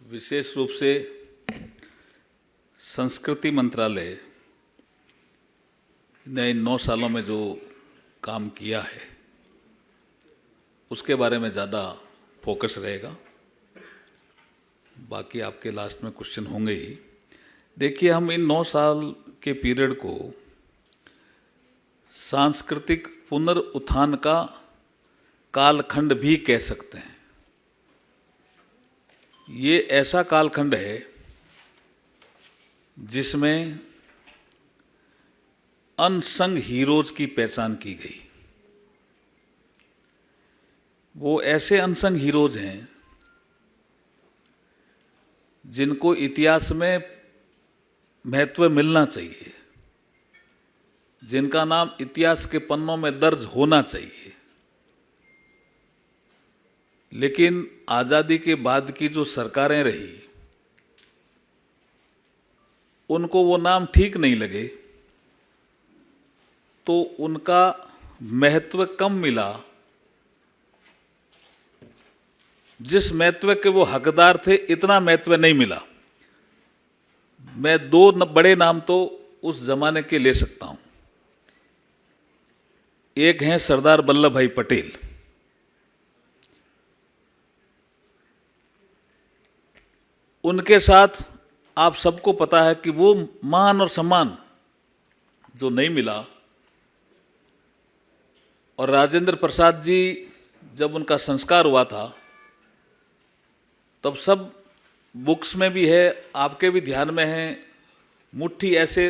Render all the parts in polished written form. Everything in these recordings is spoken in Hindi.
विशेष रूप से संस्कृति मंत्रालय ने इन 9 सालों में जो काम किया है उसके बारे में ज़्यादा फोकस रहेगा। बाकी आपके लास्ट में क्वेश्चन होंगे ही। देखिए, हम इन 9 साल के पीरियड को सांस्कृतिक पुनरुत्थान का कालखंड भी कह सकते हैं। ये ऐसा कालखंड है जिसमें अनसंग हीरोज की पहचान की गई। वो ऐसे अनसंग हीरोज हैं जिनको इतिहास में महत्व मिलना चाहिए, जिनका नाम इतिहास के पन्नों में दर्ज होना चाहिए। लेकिन आज़ादी के बाद की जो सरकारें रही उनको वो नाम ठीक नहीं लगे, तो उनका महत्व कम मिला। जिस महत्व के वो हकदार थे इतना महत्व नहीं मिला। मैं 2 बड़े नाम तो उस जमाने के ले सकता हूं। एक हैं सरदार वल्लभ भाई पटेल। उनके साथ आप सबको पता है कि वो मान और सम्मान जो नहीं मिला। और राजेंद्र प्रसाद जी जब उनका संस्कार हुआ था तब सब बुक्स में भी है, आपके भी ध्यान में है, मुट्ठी ऐसे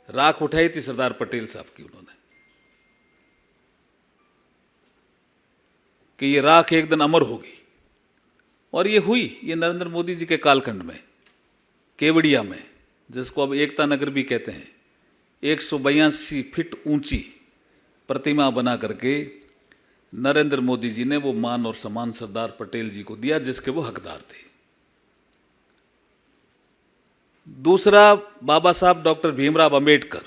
राख उठाई थी सरदार पटेल साहब की उन्होंने कि ये राख एक दिन अमर होगी। और ये हुई। ये नरेंद्र मोदी जी के कालखंड में केवड़िया में, जिसको अब एकता नगर भी कहते हैं, 182 फीट ऊंची प्रतिमा बना करके नरेंद्र मोदी जी ने वो मान और सम्मान सरदार पटेल जी को दिया जिसके वो हकदार थे। दूसरा, बाबा साहब डॉक्टर भीमराव अंबेडकर,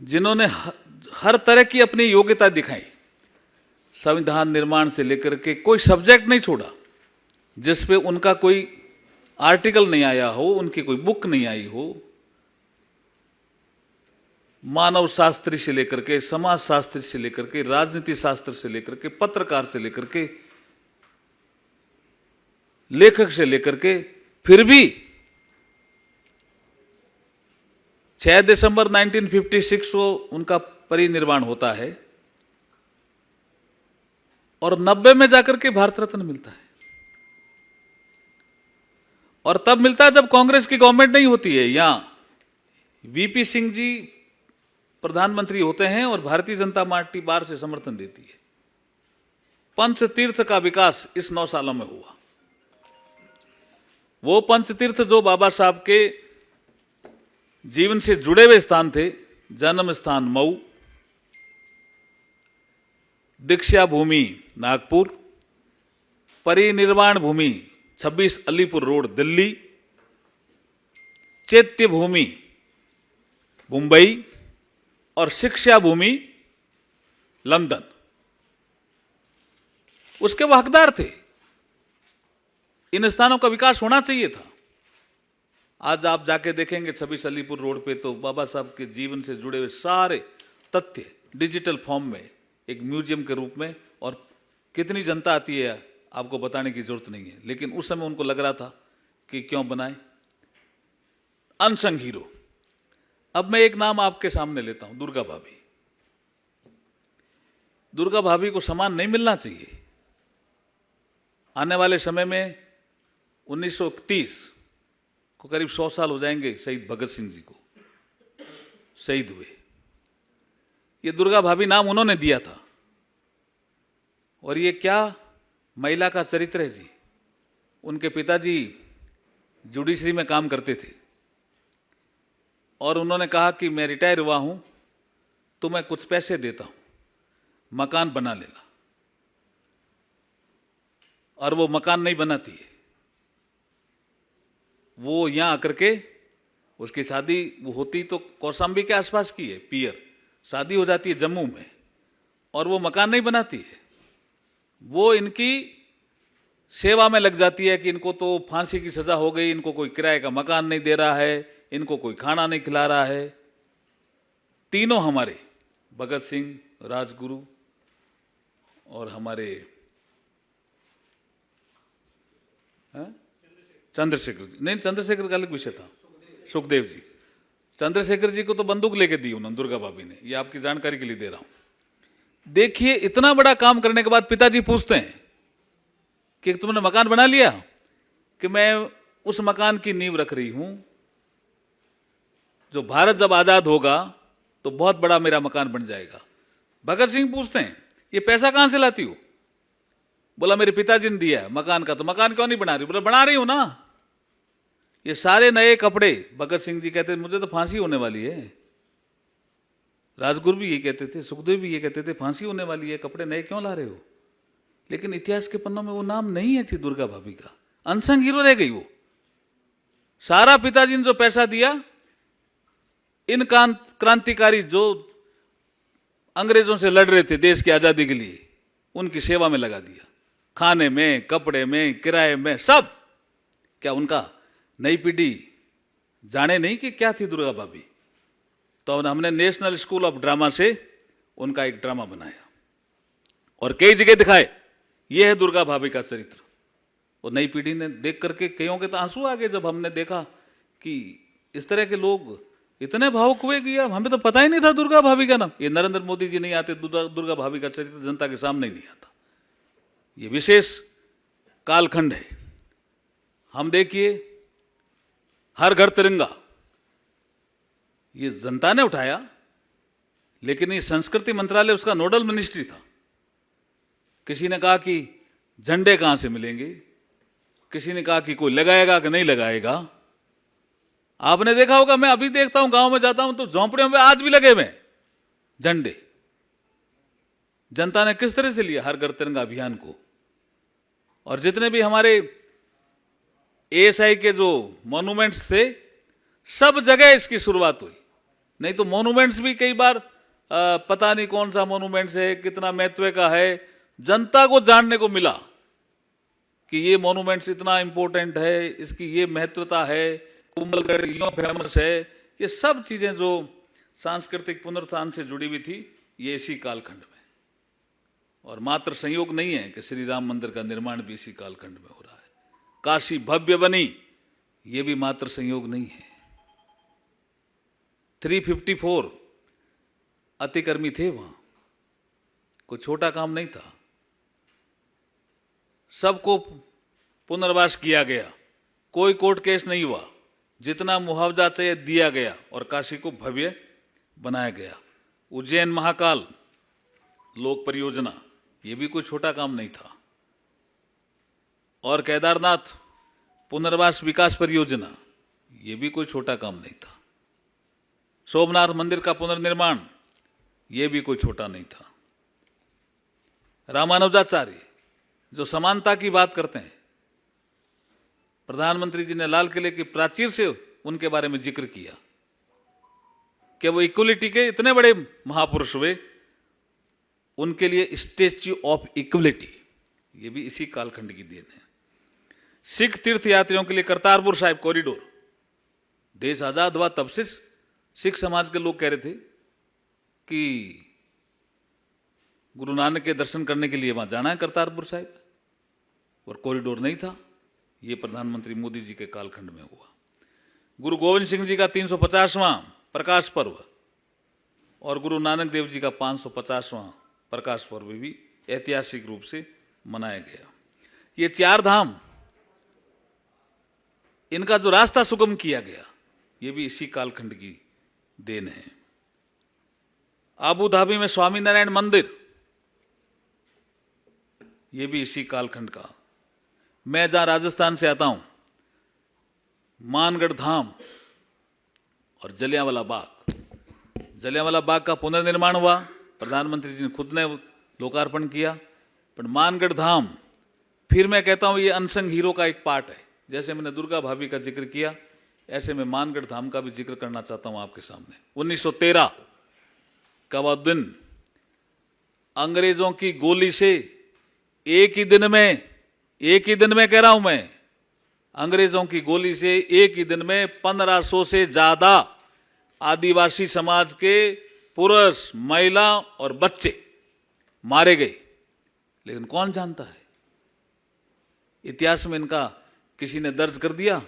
जिन्होंने हर तरह की अपनी योग्यता दिखाई। संविधान निर्माण से लेकर के कोई सब्जेक्ट नहीं छोड़ा जिस पे उनका कोई आर्टिकल नहीं आया हो, उनकी कोई बुक नहीं आई हो। मानव शास्त्री से लेकर के, समाज शास्त्री से लेकर के, राजनीति शास्त्र से लेकर के, पत्रकार से लेकर के, लेखक से लेकर के, फिर भी 6 दिसंबर 1956 को उनका परिनिर्वाण होता है और 90 में जाकर के भारत रत्न मिलता है। और तब मिलता है जब कांग्रेस की गवर्नमेंट नहीं होती है। यहां वीपी सिंह जी प्रधानमंत्री होते हैं और भारतीय जनता पार्टी बाहर से समर्थन देती है। पंचतीर्थ का विकास इस 9 सालों में हुआ। वो पंचतीर्थ जो बाबा साहब के जीवन से जुड़े हुए स्थान थे, जन्म स्थान मऊ, दीक्षा भूमि नागपुर, परिनिर्वाण भूमि 26 अलीपुर रोड दिल्ली, चैत्य भूमि मुंबई और शिक्षा भूमि लंदन, उसके वो हकदार थे। इन स्थानों का विकास होना चाहिए था। आज आप जाके देखेंगे 26 अलीपुर रोड पे तो बाबा साहब के जीवन से जुड़े हुए सारे तथ्य डिजिटल फॉर्म में एक म्यूजियम के रूप में, और कितनी जनता आती है आपको बताने की जरूरत नहीं है। लेकिन उस समय उनको लग रहा था कि क्यों बनाए। Unsung hero. अब मैं एक नाम आपके सामने लेता हूं, दुर्गा भाभी। दुर्गा भाभी को सम्मान नहीं मिलना चाहिए। आने वाले समय में 1931 को करीब 100 साल हो जाएंगे शहीद भगत सिंह जी को शहीद हुए। ये दुर्गा भाभी नाम उन्होंने दिया था। और ये क्या महिला का चरित्र है जी। उनके पिताजी जुडिशरी में काम करते थे और उन्होंने कहा कि मैं रिटायर हुआ हूं तो मैं कुछ पैसे देता हूं, मकान बना लेना। और वो मकान नहीं बनाती है। वो यहां आकर के, उसकी शादी वो होती तो कौशाम्बी के आसपास की है, पियर, शादी हो जाती है जम्मू में, और वो मकान नहीं बनाती है। वो इनकी सेवा में लग जाती है कि इनको तो फांसी की सजा हो गई, इनको कोई किराए का मकान नहीं दे रहा है, इनको कोई खाना नहीं खिला रहा है। तीनों हमारे भगत सिंह, राजगुरु और हमारे चंद्रशेखर जी, नहीं चंद्रशेखर का अलग विषय था, सुखदेव जी। चंद्रशेखर जी को तो बंदूक लेके दी उन्होंने, दुर्गा भाभी ने। ये आपकी जानकारी के लिए दे रहा हूं। देखिए, इतना बड़ा काम करने के बाद पिताजी पूछते हैं कि तुमने मकान बना लिया? कि मैं उस मकान की नींव रख रही हूं, जो भारत जब आजाद होगा तो बहुत बड़ा मेरा मकान बन जाएगा। भगत सिंह पूछते हैं, ये पैसा कहां से लाती हो? बोला मेरे पिताजी ने दिया है मकान का। तो मकान क्यों नहीं बना रही? बोला बना रही हूं ना। ये सारे नए कपड़े, भगत सिंह जी कहते मुझे तो फांसी होने वाली है। राजगुरु भी ये कहते थे, सुखदेव भी ये कहते थे फांसी होने वाली है, कपड़े नए क्यों ला रहे हो? लेकिन इतिहास के पन्नों में वो नाम नहीं है थी दुर्गा भाभी का, अनसंग हीरो रह गई वो। सारा पिताजी ने जो पैसा दिया, इन क्रांतिकारी जो अंग्रेजों से लड़ रहे थे देश की आजादी के लिए, उनकी सेवा में लगा दिया, खाने में, कपड़े में, किराए में, सब। क्या उनका नई पीढ़ी जाने नहीं कि क्या थी दुर्गा भाभी? तो हमने नेशनल स्कूल ऑफ ड्रामा से उनका एक ड्रामा बनाया और कई जगह दिखाए, यह है दुर्गा भाभी का चरित्र। और नई पीढ़ी ने देख करके कईयों के तो आंसू आ गए जब हमने देखा कि इस तरह के लोग इतने भावुक हुए कि यार हमें तो पता ही नहीं था दुर्गा भाभी का नाम। ये नरेंद्र मोदी जी नहीं आते, दुर्गा भाभी का चरित्र जनता के सामने नहीं आता। ये विशेष कालखंड है। हम देखिए, हर घर तिरंगा, ये जनता ने उठाया, लेकिन ये संस्कृति मंत्रालय उसका नोडल मिनिस्ट्री था। किसी ने कहा कि झंडे कहां से मिलेंगे, किसी ने कहा कि कोई लगाएगा कि नहीं लगाएगा। आपने देखा होगा, मैं अभी देखता हूं, गांव में जाता हूं तो झोंपड़ियों में आज भी लगे हुए झंडे। जनता ने किस तरह से लिया हर घर तिरंगा अभियान को। और जितने भी हमारे एएसआई के जो मॉन्यूमेंट्स थे, सब जगह इसकी शुरुआत हुई। नहीं तो मॉन्यूमेंट्स भी कई बार पता नहीं कौन सा मॉन्यूमेंट्स है, कितना महत्व का है, जनता को जानने को मिला कि ये मॉन्यूमेंट्स इतना इंपॉर्टेंट है, इसकी ये महत्वता है, कुंभलगढ़ यूं फेमस है। ये सब चीजें जो सांस्कृतिक पुनरुत्थान से जुड़ी हुई थी, ये इसी कालखंड में। और मात्र संयोग नहीं है कि श्री राम मंदिर का निर्माण भी इसी कालखंड में हो रहा है। काशी भव्य बनी, ये भी मात्र संयोग नहीं है। 354 अतिकर्मी थे वहां, कोई छोटा काम नहीं था। सबको पुनर्वास किया गया, कोई कोर्ट केस नहीं हुआ, जितना मुआवजा चाहिए दिया गया और काशी को भव्य बनाया गया। उज्जैन महाकाल लोक परियोजना, ये भी कोई छोटा काम नहीं था। और केदारनाथ पुनर्वास विकास परियोजना, ये भी कोई छोटा काम नहीं था। सोमनाथ मंदिर का पुनर्निर्माण, ये भी कोई छोटा नहीं था। रामानुजाचार्य जो समानता की बात करते हैं, प्रधानमंत्री जी ने लाल किले की प्राचीर से उनके बारे में जिक्र किया कि वो इक्वलिटी के इतने बड़े महापुरुष हुए। उनके लिए स्टैच्यू ऑफ इक्वलिटी, ये भी इसी कालखंड की देन है। सिख तीर्थ यात्रियों के लिए करतारपुर साहिब कॉरिडोर, देश आजाद हुआ तब से सिख समाज के लोग कह रहे थे कि गुरु नानक के दर्शन करने के लिए वहां जाना है करतारपुर साहिब, और कॉरिडोर नहीं था। ये प्रधानमंत्री मोदी जी के कालखंड में हुआ। गुरु गोविंद सिंह जी का 350वां प्रकाश पर्व और गुरु नानक देव जी का 550वां प्रकाश पर्व भी ऐतिहासिक रूप से मनाया गया। ये चार धाम, इनका जो रास्ता सुगम किया गया, ये भी इसी कालखंड की देन है। आबू धाबी में स्वामी नारायण मंदिर, ये भी इसी कालखंड का। मैं जहां राजस्थान से आता हूं, मानगढ़ धाम और जलियांवाला बाग, जलियांवाला बाग का पुनर्निर्माण हुआ, प्रधानमंत्री जी ने खुद ने लोकार्पण किया। पर मानगढ़ धाम, फिर मैं कहता हूं, ये अनसंग हीरो का एक पार्ट है। जैसे मैंने दुर्गा भाभी का जिक्र किया, ऐसे मैं मानगढ़ धाम का भी जिक्र करना चाहता हूं आपके सामने। 1913 का वह दिन, अंग्रेजों की गोली से एक ही दिन में एक ही दिन में कह रहा हूं मैं, अंग्रेजों की गोली से एक ही दिन में 1500 से ज्यादा आदिवासी समाज के पुरुष, महिला और बच्चे मारे गए। लेकिन कौन जानता है, इतिहास में इनका किसी ने दर्ज कर दिया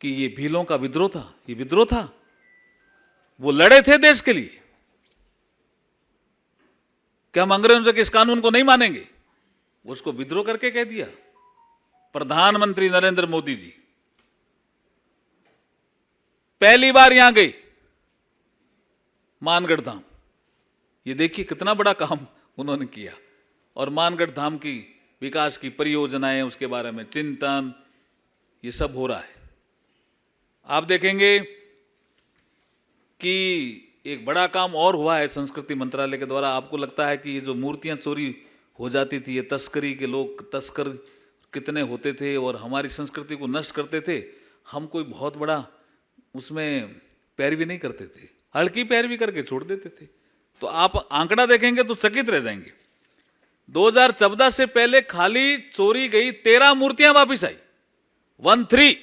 कि ये भीलों का विद्रोह था? ये विद्रोह था, वो लड़े थे देश के लिए। क्या हम अंग्रेजों के इस कानून को नहीं मानेंगे? उसको विद्रोह करके कह दिया। प्रधानमंत्री नरेंद्र मोदी जी पहली बार यहां गए, मानगढ़ धाम। ये देखिए कितना बड़ा काम उन्होंने किया। और मानगढ़ धाम की विकास की परियोजनाएं, उसके बारे में चिंतन, ये सब हो रहा है। आप देखेंगे कि एक बड़ा काम और हुआ है संस्कृति मंत्रालय के द्वारा। आपको लगता है कि ये जो मूर्तियां चोरी हो जाती थी, ये तस्करी के लोग, तस्कर कितने होते थे और हमारी संस्कृति को नष्ट करते थे, हम कोई बहुत बड़ा उसमें पैरवी नहीं करते थे, हल्की पैरवी करके छोड़ देते थे। तो आप आंकड़ा देखेंगे तो चकित रह जाएंगे। 2014 से पहले खाली चोरी गई 13 मूर्तियां वापस आई, 13।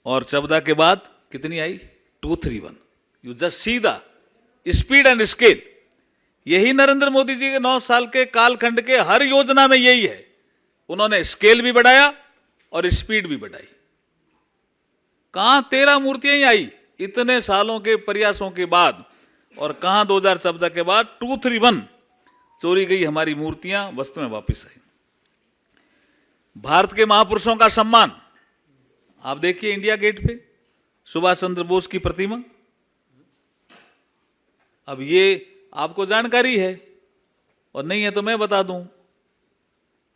और 14 के बाद कितनी आई? 231। You just see the speed and scale. यही नरेंद्र मोदी जी के 9 साल के कालखंड के हर योजना में यही है। उन्होंने स्केल भी बढ़ाया और स्पीड भी बढ़ाई। कहां 13 मूर्तियां ही आई इतने सालों के प्रयासों के बाद, और कहां 2014 के बाद 231 चोरी गई हमारी मूर्तियां वस्तु में वापस आई। भारत के महापुरुषों का सम्मान आप देखिए, इंडिया गेट पे सुभाष चंद्र बोस की प्रतिमा। अब ये आपको जानकारी है और नहीं है तो मैं बता दूं।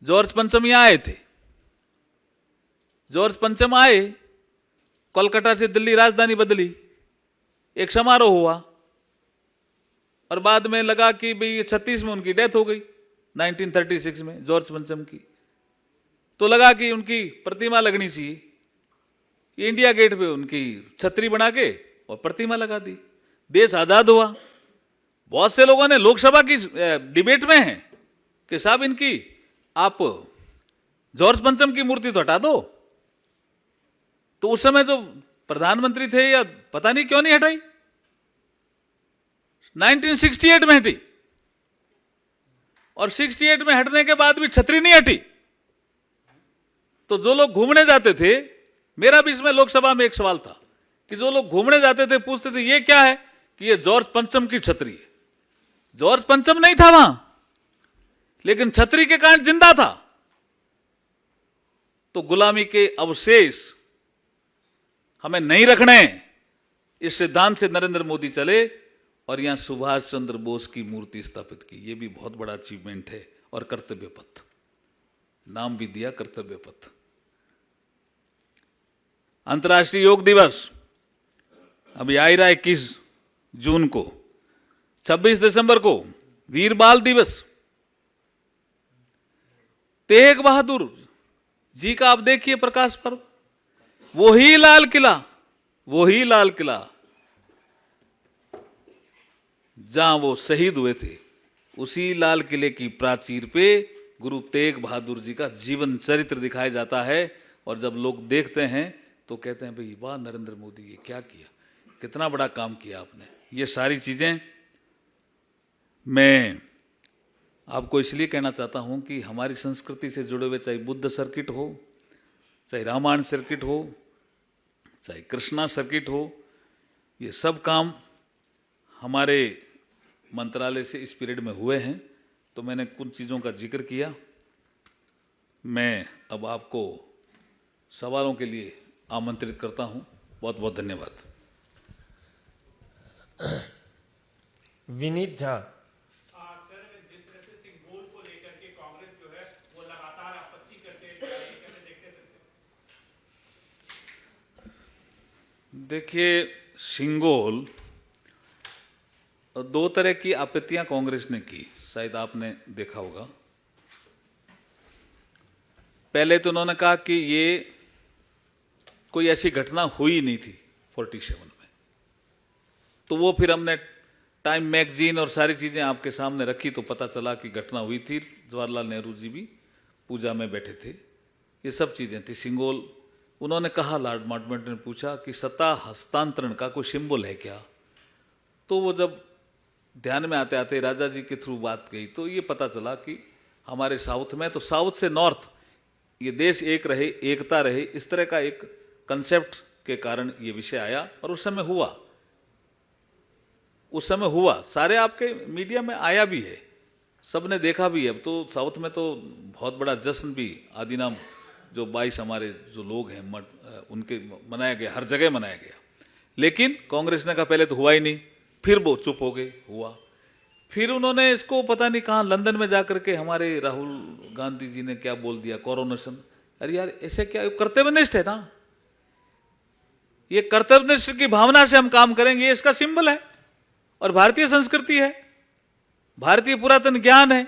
जॉर्ज पंचम यहां आए थे। जॉर्ज पंचम आए, कोलकाता से दिल्ली राजधानी बदली, एक समारोह हुआ और बाद में लगा कि भाई 36 में उनकी डेथ हो गई, 1936 में जॉर्ज पंचम की। तो लगा कि उनकी प्रतिमा लगनी चाहिए। इंडिया गेट पे उनकी छतरी बना के और प्रतिमा लगा दी। देश आजाद हुआ। बहुत से लोगों ने लोकसभा की डिबेट में है कि साहब इनकी आप जॉर्ज पंचम की मूर्ति तो हटा दो। तो उस समय जो प्रधानमंत्री थे या पता नहीं क्यों नहीं हटाई, 1968 में हटी और 68 में हटने के बाद भी छतरी नहीं हटी। तो जो लोग घूमने जाते थे, मेरा भी इसमें लोकसभा में एक सवाल था कि जो लोग घूमने जाते थे पूछते थे ये क्या है, कि ये जॉर्ज पंचम की छतरी है। जॉर्ज पंचम नहीं था वहां, लेकिन छतरी के कारण जिंदा था। तो गुलामी के अवशेष हमें नहीं रखने, इस सिद्धांत से नरेंद्र मोदी चले और यहां सुभाष चंद्र बोस की मूर्ति स्थापित की। यह भी बहुत बड़ा अचीवमेंट है। और कर्तव्य पथ, नाम भी दिया कर्तव्य पथ। अंतर्राष्ट्रीय योग दिवस अभी आ ही रहा है 21 जून को। 26 दिसंबर को वीर बाल दिवस। तेग बहादुर जी का आप देखिए प्रकाश पर्व। वही लाल किला जहां वो शहीद हुए थे, उसी लाल किले की प्राचीर पे गुरु तेग बहादुर जी का जीवन चरित्र दिखाया जाता है। और जब लोग देखते हैं तो कहते हैं भाई वाह नरेंद्र मोदी, ये क्या किया, कितना बड़ा काम किया आपने। ये सारी चीजें मैं आपको इसलिए कहना चाहता हूं कि हमारी संस्कृति से जुड़े हुए, चाहे बुद्ध सर्किट हो, चाहे रामायण सर्किट हो, चाहे कृष्णा सर्किट हो, ये सब काम हमारे मंत्रालय से इस पीरियड में हुए हैं। तो मैंने कुछ चीज़ों का जिक्र किया। मैं अब आपको सवालों के लिए आमंत्रित करता हूं। बहुत बहुत धन्यवाद। विनीत झा। सर, जिस तरह से सिंगोल को लेकर के कांग्रेस जो है वो लगातार आपत्ति करते हैं, कैसे देखते हैं सर? देखिए, सिंगोल, दो तरह की आपत्तियां कांग्रेस ने की, शायद आपने देखा होगा। पहले तो उन्होंने कहा कि ये कोई ऐसी घटना हुई नहीं थी 47 में। तो वो फिर हमने टाइम मैगजीन और सारी चीजें आपके सामने रखी तो पता चला कि घटना हुई थी। जवाहरलाल नेहरू जी भी पूजा में बैठे थे, ये सब चीजें थी। सिंगोल, उन्होंने कहा, लॉर्ड माउंटबेटन ने पूछा कि सत्ता हस्तांतरण का कोई सिंबल है क्या? तो वो जब ध्यान में आते आते राजा जी के थ्रू बात गई तो ये पता चला कि हमारे साउथ में, तो साउथ से नॉर्थ ये देश एक रहे, एकता रहे, इस तरह का एक कंसेप्ट के कारण ये विषय आया। और उस समय हुआ, सारे आपके मीडिया में आया भी है, सबने देखा भी है। अब तो साउथ में तो बहुत बड़ा जश्न भी, आदिनाम जो 22 हमारे जो लोग हैं उनके मनाया गया, हर जगह मनाया गया। लेकिन कांग्रेस ने कहा पहले तो हुआ ही नहीं, फिर वो चुप हो गए, हुआ। फिर उन्होंने इसको पता नहीं कहाँ लंदन में जाकर के हमारे राहुल गांधी जी ने क्या बोल दिया, कोरोनेशन। अरे यार ऐसे क्या, कर्तव्यनिष्ठ है ना, ये कर्तव्यनिष्ठ की भावना से हम काम करेंगे, ये इसका सिंबल है और भारतीय संस्कृति है, भारतीय पुरातन ज्ञान है,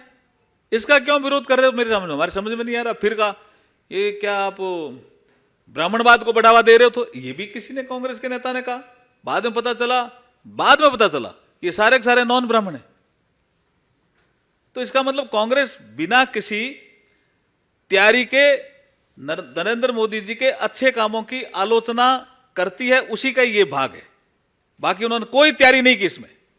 इसका क्यों विरोध कर रहे हो? हमारे समझ में नहीं आ रहा। फिर कहा ये क्या आप ब्राह्मणवाद को बढ़ावा दे रहे हो? तो ये भी किसी ने, कांग्रेस के नेता ने कहा। बाद में पता चला ये सारे के सारे नॉन ब्राह्मण है। तो इसका मतलब कांग्रेस बिना किसी तैयारी के नरेंद्र मोदी जी के अच्छे कामों की आलोचना करती है, उसी का ये भाग है। बाकी उन्होंने कोई तैयारी नहीं की इसमें।